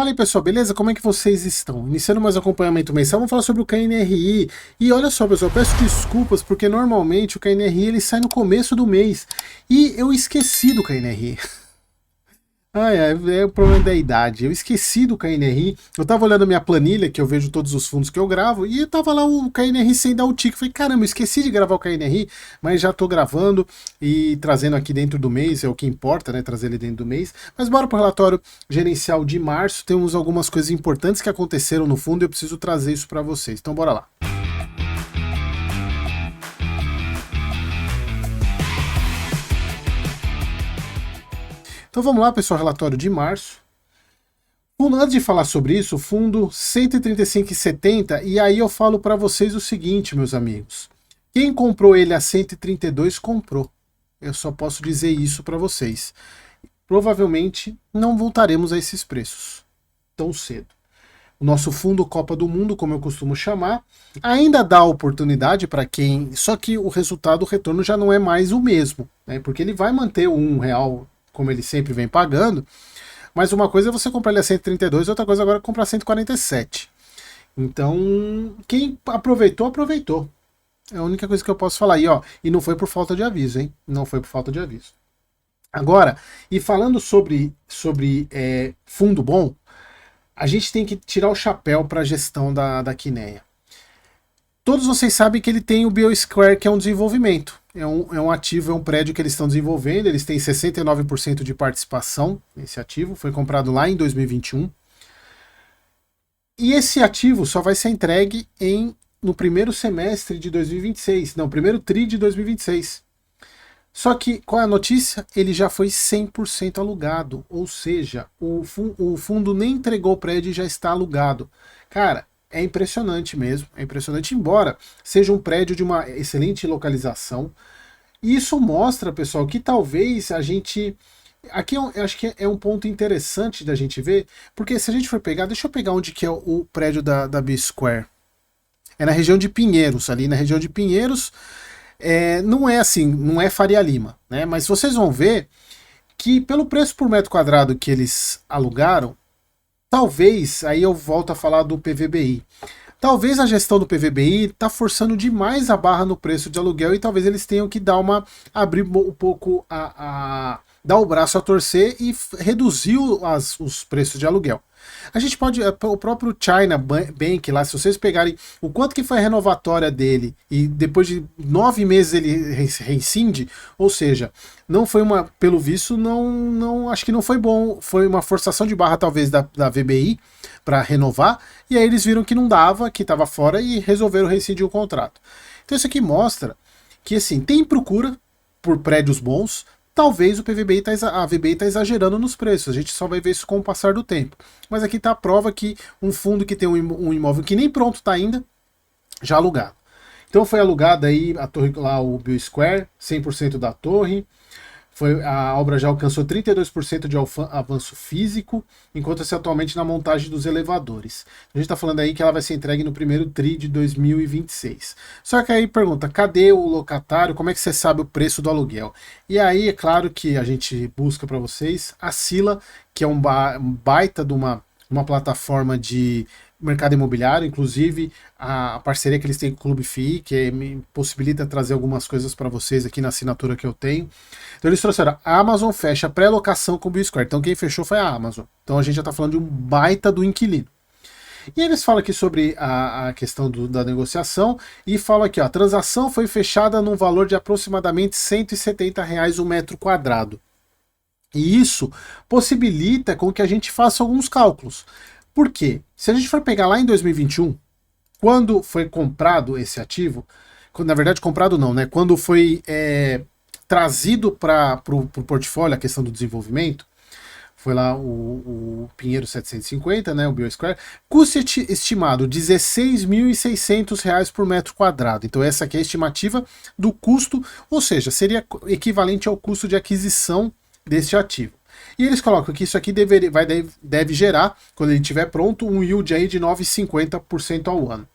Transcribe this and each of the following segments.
Fala aí, pessoal, beleza? Como é que vocês estão? Iniciando mais acompanhamento mensal, vamos falar sobre o KNRI. E olha só, pessoal, peço desculpas porque normalmente o KNRI ele sai no começo do mês e eu esqueci do KNRI. É o problema da idade. Eu esqueci do KNRI. Eu tava olhando a minha planilha, que eu vejo todos os fundos que eu gravo, e tava lá o KNRI sem dar o tique. Falei, caramba, eu esqueci de gravar o KNRI, mas já tô gravando e trazendo aqui dentro do mês, é o que importa, né? Trazer ele dentro do mês. Mas bora pro relatório gerencial de março. Temos algumas coisas importantes que aconteceram no fundo e eu preciso trazer isso para vocês. Então bora lá. Então vamos lá, pessoal, relatório de março. Antes de falar sobre isso, o fundo 135,70, e aí eu falo para vocês o seguinte, meus amigos. Quem comprou ele a 132 comprou. Eu só posso dizer isso para vocês. Provavelmente não voltaremos a esses preços tão cedo. O nosso fundo Copa do Mundo, como eu costumo chamar, ainda dá oportunidade para quem... Só que o resultado, o retorno já não é mais o mesmo, né? Porque ele vai manter o R$ 1, como ele sempre vem pagando, mas uma coisa é você comprar ele a 132, outra coisa agora é comprar 147. Então, quem aproveitou, aproveitou. É a única coisa que eu posso falar aí, ó. E não foi por falta de aviso, hein? Não foi por falta de aviso. Agora, e falando sobre fundo bom, a gente tem que tirar o chapéu para a gestão da Kinea. Todos vocês sabem que ele tem o BioSquare, que é um desenvolvimento. É um ativo, é um prédio que eles estão desenvolvendo. Eles têm 69% de participação nesse ativo. Foi comprado lá em 2021. E esse ativo só vai ser entregue no primeiro semestre de 2026. Não, primeiro tri de 2026. Só que, qual é a notícia? Ele já foi 100% alugado. Ou seja, o fundo nem entregou o prédio e já está alugado. Cara, é impressionante mesmo, é impressionante, embora seja um prédio de uma excelente localização. E isso mostra, pessoal, que talvez a gente... Aqui eu acho que é um ponto interessante da gente ver, porque se a gente for pegar, deixa eu pegar onde que é o prédio da B-Square. É na região de Pinheiros, ali na região de Pinheiros, não é assim, não é Faria Lima, né? Mas vocês vão ver que pelo preço por metro quadrado que eles alugaram, talvez, aí eu volto a falar do PVBI. Talvez a gestão do PVBI está forçando demais a barra no preço de aluguel e talvez eles tenham que abrir um pouco dar o braço a torcer e reduzir os preços de aluguel. A gente pode, o próprio China Bank lá, se vocês pegarem o quanto que foi a renovatória dele e depois de 9 meses ele reincide, ou seja, não foi pelo visto, acho que não foi bom, foi uma forçação de barra talvez da VBI para renovar, e aí eles viram que não dava, que estava fora e resolveram rescindir o contrato. Então isso aqui mostra que assim, tem procura por prédios bons. Talvez a VBI está exagerando nos preços, a gente só vai ver isso com o passar do tempo. Mas aqui está a prova que um fundo que tem um imóvel que nem pronto está ainda, já alugado. Então foi alugada aí a torre lá, o BioSquare, 100% da torre. A obra já alcançou 32% de avanço físico, enquanto-se atualmente na montagem dos elevadores. A gente está falando aí que ela vai ser entregue no primeiro tri de 2026. Só que aí pergunta, cadê o locatário? Como é que você sabe o preço do aluguel? E aí é claro que a gente busca para vocês a Sila, que é um baita de uma plataforma de mercado imobiliário, inclusive a parceria que eles têm com o Clube FI, que me possibilita trazer algumas coisas para vocês aqui na assinatura que eu tenho. Então eles trouxeram, a Amazon fecha pré-locação com o BioSquare, então quem fechou foi a Amazon. Então a gente já está falando de um baita do inquilino. E eles falam aqui sobre a questão da negociação e falam aqui, ó, a transação foi fechada num valor de aproximadamente R$ 170 o metro quadrado. E isso possibilita com que a gente faça alguns cálculos. Por quê? Se a gente for pegar lá em 2021, quando foi comprado esse ativo, na verdade comprado não, né? Quando foi trazido para o portfólio a questão do desenvolvimento, foi lá o Pinheiro 750, né, o BioSquare, custo estimado R$ 16.600 por metro quadrado. Então essa aqui é a estimativa do custo, ou seja, seria equivalente ao custo de aquisição deste ativo. E eles colocam que isso aqui deve gerar, quando ele estiver pronto, um yield aí de 9,50% ao ano.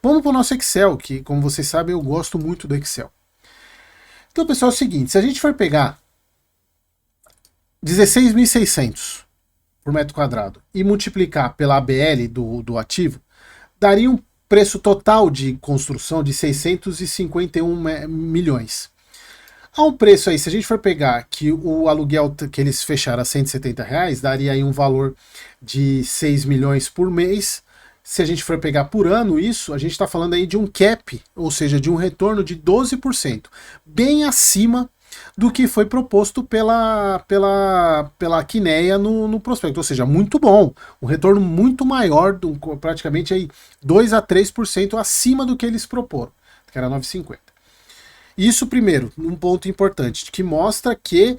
Vamos para o nosso Excel, que como vocês sabem eu gosto muito do Excel. Então pessoal, é o seguinte, se a gente for pegar 16.600 por metro quadrado e multiplicar pela ABL do ativo, daria um preço total de construção de 651 milhões. Há um preço aí, se a gente for pegar que o aluguel que eles fecharam a R$ 170, daria aí um valor de 6 milhões por mês. Se a gente for pegar por ano isso, a gente está falando aí de um cap, ou seja, de um retorno de 12%, bem acima do que foi proposto pela Quineia no prospecto, ou seja, muito bom, um retorno muito maior, praticamente aí 2 a 3% acima do que eles proporam, que era 9,50. Isso primeiro, um ponto importante, que mostra que,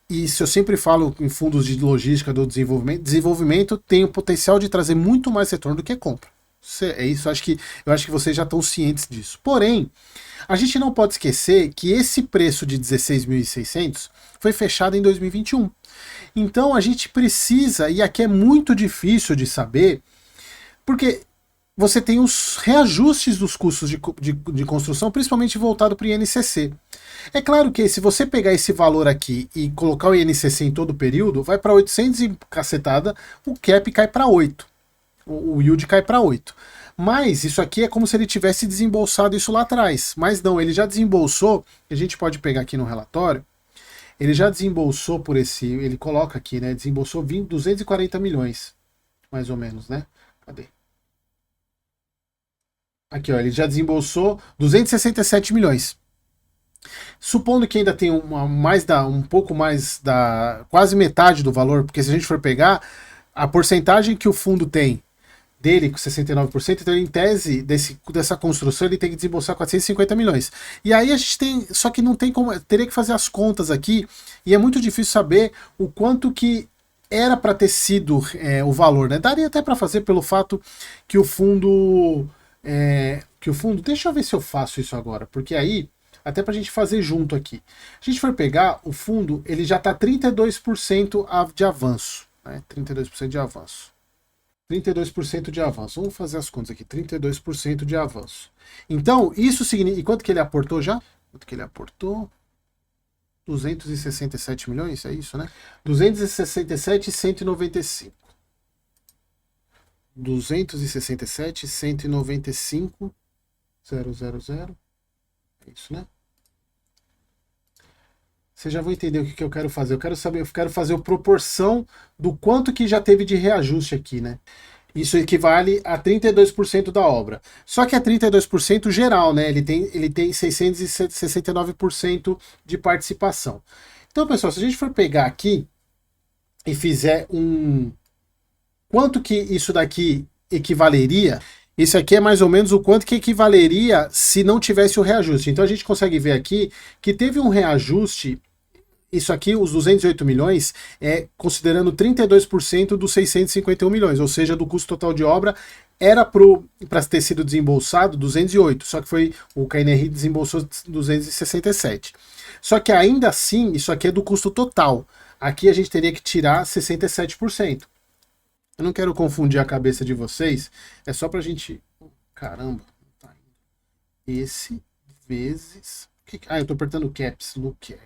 isso eu sempre falo em fundos de logística do desenvolvimento tem o potencial de trazer muito mais retorno do que compra. É isso, eu acho que vocês já estão cientes disso. Porém, a gente não pode esquecer que esse preço de 16.600 foi fechado em 2021. Então a gente precisa, e aqui é muito difícil de saber, porque você tem os reajustes dos custos de construção, principalmente voltado para o INCC. É claro que se você pegar esse valor aqui e colocar o INCC em todo o período, vai para 800 e cacetada, o cap cai para 8. O yield cai para 8. Mas isso aqui é como se ele tivesse desembolsado isso lá atrás. Mas não, ele já desembolsou, a gente pode pegar aqui no relatório, ele já desembolsou por esse, ele coloca aqui, né, desembolsou 240 milhões, mais ou menos, né? Cadê? Aqui, ó, ele já desembolsou 267 milhões. Supondo que ainda tem um pouco mais da quase metade do valor, porque se a gente for pegar a porcentagem que o fundo tem dele com 69%, então em tese dessa construção ele tem que desembolsar 450 milhões. E aí a gente tem, só que não tem como, teria que fazer as contas aqui, e é muito difícil saber o quanto que era para ter sido o valor, né? Daria até para fazer pelo fato que o fundo deixa eu ver se eu faço isso agora, porque aí até para a gente fazer junto aqui. A gente for pegar o fundo, ele já está 32% de avanço, né? 32% de avanço. 32% de avanço. Vamos fazer as contas aqui. 32% de avanço. Então, isso significa... E quanto que ele aportou já? Quanto que ele aportou? 267 milhões, é isso, né? 267 e 195. 267, 195, 000. É isso, né? Vocês já vão entender o que eu quero fazer. Eu quero fazer a proporção do quanto que já teve de reajuste aqui, né? Isso equivale a 32% da obra. Só que é 32% geral, né? Ele tem 669% de participação. Então, pessoal, se a gente for pegar aqui e fizer quanto que isso daqui equivaleria, isso aqui é mais ou menos o quanto que equivaleria se não tivesse o reajuste. Então a gente consegue ver aqui que teve um reajuste. Isso aqui, os 208 milhões, é considerando 32% dos 651 milhões, ou seja, do custo total de obra, era para ter sido desembolsado 208, só que o KNR desembolsou 267. Só que ainda assim, isso aqui é do custo total. Aqui a gente teria que tirar 67%. Eu não quero confundir a cabeça de vocês, é só pra gente... Caramba. Esse vezes... eu tô apertando caps look.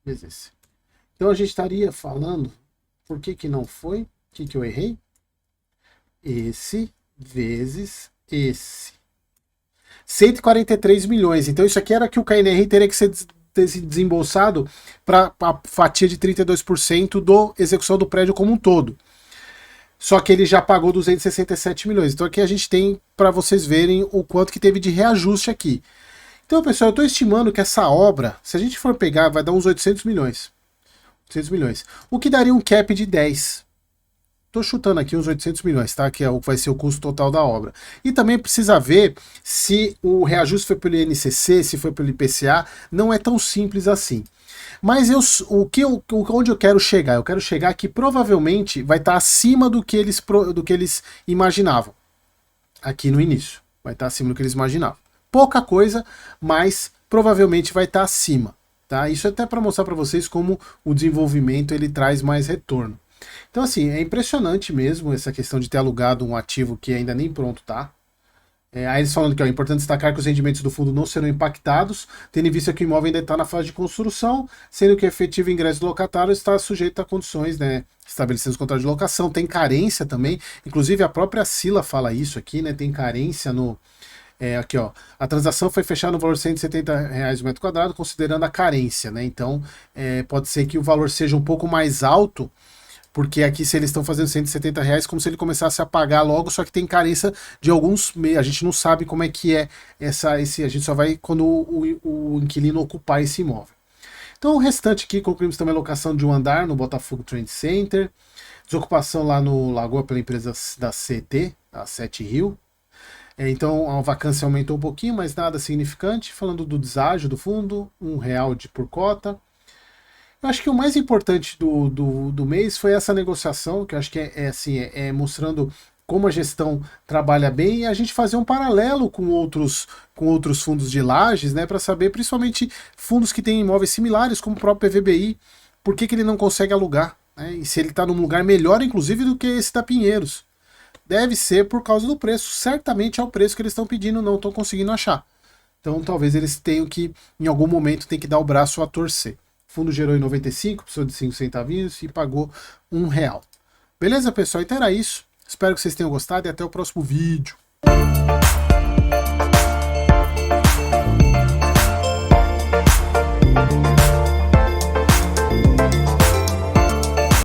Vezes esse. Então a gente estaria falando... Por que não foi? O que eu errei? Esse vezes esse. 143 milhões. Então isso aqui era que o KNR teria que ter se desembolsado para a fatia de 32% da execução do prédio como um todo. Só que ele já pagou 267 milhões. Então aqui a gente tem para vocês verem o quanto que teve de reajuste aqui. Então, pessoal, eu estou estimando que essa obra, se a gente for pegar, vai dar uns 800 milhões. 800 milhões. O que daria um cap de 10. Estou chutando aqui uns 800 milhões, tá? Que vai ser o custo total da obra. E também precisa ver se o reajuste foi pelo INCC, se foi pelo IPCA. Não é tão simples assim. Mas onde eu quero chegar? Eu quero chegar que provavelmente vai estar acima do que eles imaginavam. Aqui no início. Vai estar acima do que eles imaginavam. Pouca coisa, mas provavelmente vai estar acima. Tá? Isso é até para mostrar para vocês como o desenvolvimento ele traz mais retorno. Então, assim, é impressionante mesmo essa questão de ter alugado um ativo que ainda nem pronto tá. Aí eles falando que é importante destacar que os rendimentos do fundo não serão impactados, tendo em vista que o imóvel ainda está na fase de construção, sendo que o efetivo ingresso do locatário está sujeito a condições, né, estabelecidas no contrato de locação. Tem carência também, inclusive a própria Sila fala isso aqui, né, tem carência no... aqui, ó, a transação foi fechada no valor de R$ 170 o metro quadrado, considerando a carência, né? Então, pode ser que o valor seja um pouco mais alto, porque aqui se eles estão fazendo R$ 170, como se ele começasse a pagar logo, só que tem carência de alguns meses. A gente não sabe como é que é a gente só vai quando o inquilino ocupar esse imóvel. Então o restante aqui, concluímos também a locação de um andar no Botafogo Trade Center, desocupação lá no Lagoa pela empresa da CT, a Sete Rio. Então a vacância aumentou um pouquinho, mas nada significante. Falando do deságio do fundo, R$ 1 por cota. Eu acho que o mais importante do mês foi essa negociação, que eu acho que assim, mostrando como a gestão trabalha bem e a gente fazer um paralelo com outros fundos de lajes, né, para saber, principalmente fundos que têm imóveis similares, como o próprio PVBI, por que ele não consegue alugar, né, e se ele está num lugar melhor, inclusive, do que esse da Pinheiros. Deve ser por causa do preço, certamente é o preço que eles estão pedindo, não estão conseguindo achar. Então talvez eles tenham que, em algum momento, tem que dar o braço a torcer. O fundo gerou em 95, precisou de 5 centavinhos e pagou R$ 1. Beleza, pessoal? Então era isso. Espero que vocês tenham gostado e até o próximo vídeo.